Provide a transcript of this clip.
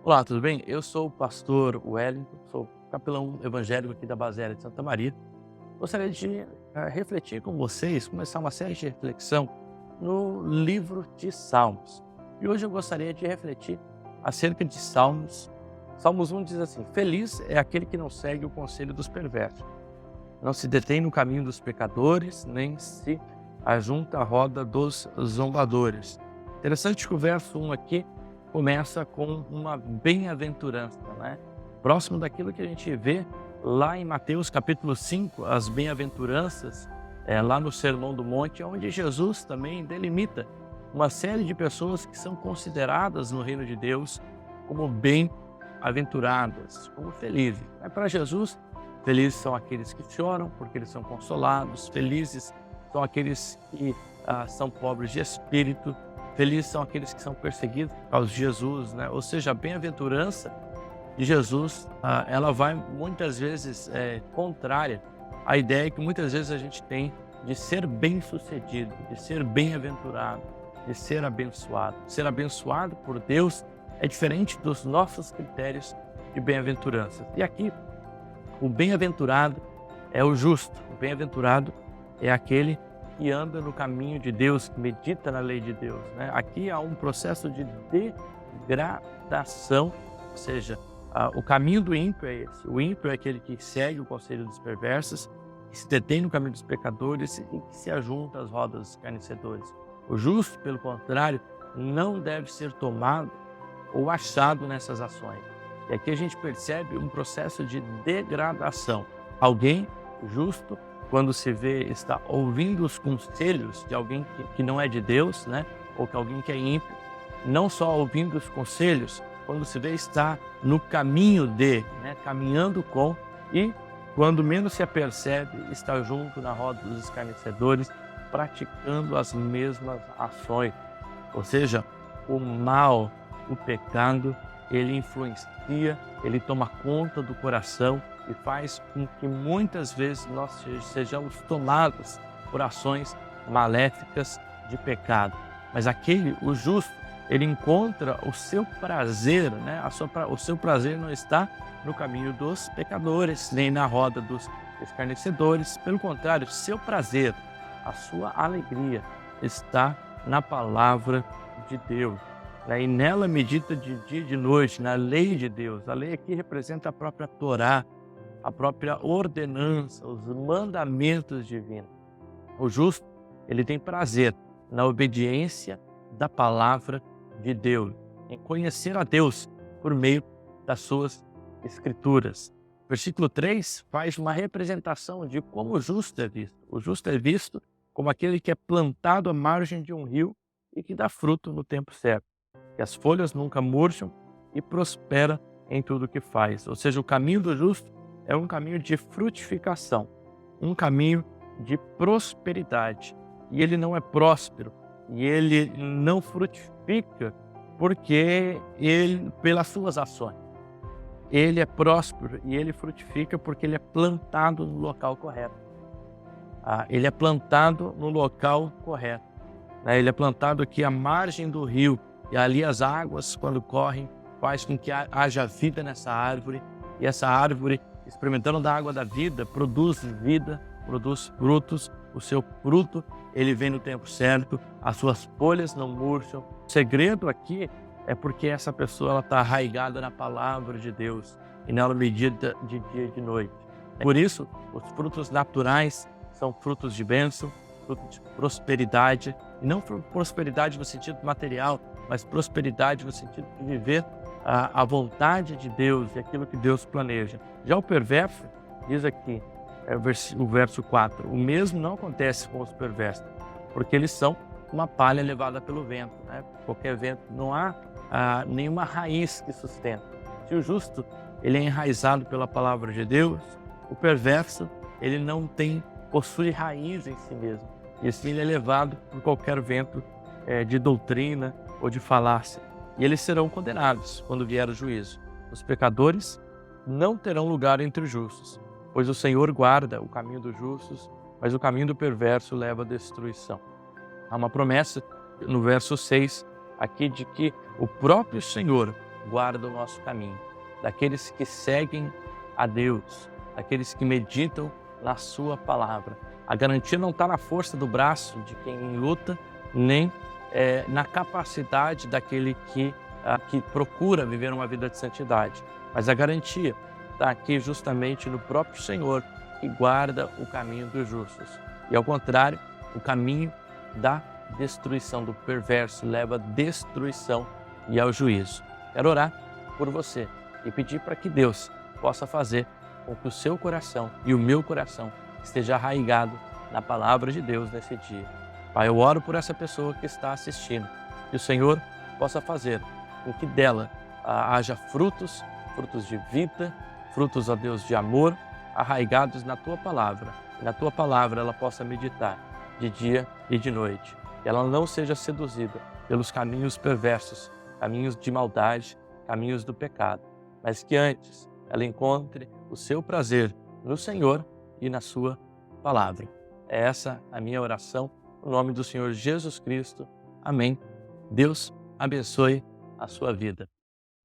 Olá, tudo bem? Eu sou o pastor Wellington, sou capelão evangélico aqui da Basílica de Santa Maria. Gostaria de refletir com vocês, começar uma série de reflexão no livro de Salmos. E hoje eu gostaria de refletir acerca de Salmos. Salmos 1 diz assim: Feliz é aquele que não segue o conselho dos perversos, não se detém no caminho dos pecadores, nem se ajunta à roda dos zombadores. Interessante que o verso 1 aqui começa com uma bem-aventurança, né? Próximo daquilo que a gente vê lá em Mateus capítulo 5, as bem-aventuranças, lá no Sermão do Monte, onde Jesus também delimita uma série de pessoas que são consideradas no reino de Deus como bem-aventuradas, como felizes. Para Jesus, felizes são aqueles que choram porque eles são consolados, felizes são aqueles que são pobres de espírito, felizes são aqueles que são perseguidos por causa de Jesus, né? Ou seja, a bem-aventurança de Jesus, ela vai muitas vezes contrária à ideia que muitas vezes a gente tem de ser bem-sucedido, de ser bem-aventurado, de ser abençoado. Ser abençoado por Deus é diferente dos nossos critérios de bem-aventurança. E aqui, o bem-aventurado é o justo, o bem-aventurado é aquele que anda no caminho de Deus, que medita na lei de Deus, né? Aqui há um processo de degradação, ou seja, o caminho do ímpio é esse. O ímpio é aquele que segue o conselho dos perversos, que se detém no caminho dos pecadores e que se ajunta às rodas dos escarnecedores. O justo, pelo contrário, não deve ser tomado ou achado nessas ações. E aqui a gente percebe um processo de degradação. Alguém justo, quando se vê, está ouvindo os conselhos de alguém que não é de Deus, né? Ou que alguém que é ímpio, não só ouvindo os conselhos, quando se vê, está no caminho de, né? Caminhando com, e quando menos se apercebe, está junto na roda dos escarnecedores, praticando as mesmas ações. Ou seja, o mal, o pecado, ele influencia, ele toma conta do coração e faz com que muitas vezes nós sejamos tomados por ações maléficas de pecado. Mas o justo, ele encontra o seu prazer, né? O seu prazer não está no caminho dos pecadores, nem na roda dos escarnecedores. Pelo contrário, seu prazer, a sua alegria está na palavra de Deus, né? E nela medita de dia e de noite, na lei de Deus. A lei aqui representa a própria Torá, a própria ordenança, os mandamentos divinos. O justo, ele tem prazer na obediência da palavra de Deus, em conhecer a Deus por meio das suas escrituras. Versículo 3 faz uma representação de como o justo é visto. O justo é visto como aquele que é plantado à margem de um rio e que dá fruto no tempo certo, que as folhas nunca murcham e prospera em tudo o que faz. Ou seja, o caminho do justo é um caminho de frutificação, um caminho de prosperidade. E ele não é próspero, e ele não frutifica pelas suas ações. Ele é próspero e ele frutifica porque ele é plantado no local correto. Ele é plantado no local correto, né? Ele é plantado aqui à margem do rio, e ali as águas, quando correm, faz com que haja vida nessa árvore, e essa árvore, experimentando da água da vida, produz vida, produz frutos. O seu fruto, ele vem no tempo certo, as suas folhas não murcham. O segredo aqui é porque essa pessoa está arraigada na palavra de Deus e nela medita de dia e de noite. Por isso, os frutos naturais são frutos de bênção, frutos de prosperidade, e não prosperidade no sentido material, mas prosperidade no sentido de viver a vontade de Deus e aquilo que Deus planeja. Já o perverso, diz aqui, o verso 4, o mesmo não acontece com os perversos, porque eles são uma palha levada pelo vento, né? Qualquer vento, não há nenhuma raiz que sustenta. Se o justo, ele é enraizado pela palavra de Deus, o perverso, ele não possui raiz em si mesmo, e assim ele é levado por qualquer vento de doutrina ou de falácia. E eles serão condenados quando vier o juízo. Os pecadores não terão lugar entre os justos, pois o Senhor guarda o caminho dos justos, mas o caminho do perverso leva à destruição. Há uma promessa no verso 6 aqui de que o próprio Senhor guarda o nosso caminho, daqueles que seguem a Deus, daqueles que meditam na sua palavra. A garantia não está na força do braço de quem luta, nem na capacidade daquele que procura viver uma vida de santidade. Mas a garantia está aqui justamente no próprio Senhor, que guarda o caminho dos justos. E ao contrário, o caminho da destruição do perverso leva à destruição e ao juízo. Quero orar por você e pedir para que Deus possa fazer com que o seu coração e o meu coração esteja arraigado na palavra de Deus nesse dia. Pai, eu oro por essa pessoa que está assistindo, que o Senhor possa fazer com que dela haja frutos de vida, frutos, ó Deus, de amor, arraigados na Tua palavra. E na Tua palavra ela possa meditar de dia e de noite. Que ela não seja seduzida pelos caminhos perversos, caminhos de maldade, caminhos do pecado, mas que antes ela encontre o seu prazer no Senhor e na Sua palavra. É essa a minha oração, no nome do Senhor Jesus Cristo. Amém. Deus abençoe a sua vida.